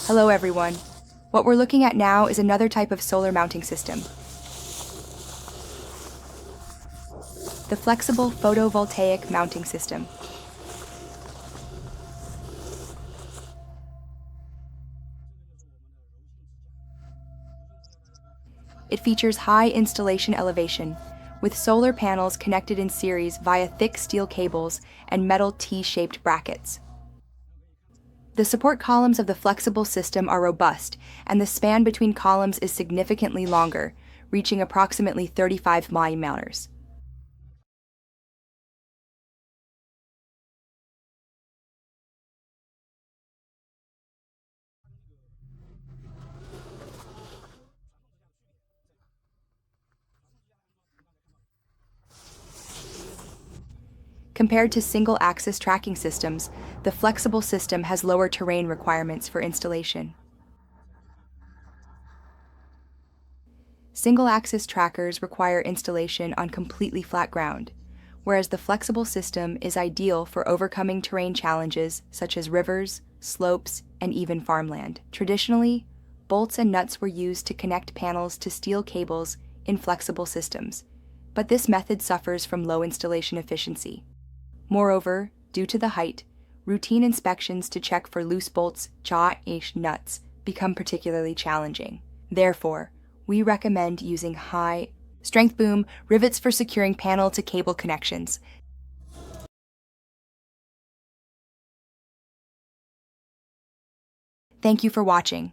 Hello everyone. What we're looking at now is another type of solar mounting system. The flexible photovoltaic mounting system. It features high installation elevation, with solar panels connected in series via thick steel cables and metal T-shaped brackets. The support columns of the flexible system are robust, and the span between columns is significantly longer, reaching approximately 35 mm. Compared to single-axis tracking systems, the flexible system has lower terrain requirements for installation. Single-axis trackers require installation on completely flat ground, whereas the flexible system is ideal for overcoming terrain challenges such as rivers, slopes, and even farmland. Traditionally, bolts and nuts were used to connect panels to steel cables in flexible systems, but this method suffers from low installation efficiency. Moreover, due to the height, routine inspections to check for loose bolts, jaw-ish nuts become particularly challenging. Therefore, we recommend using high-strength boom rivets for securing panel-to-cable connections. Thank you for watching.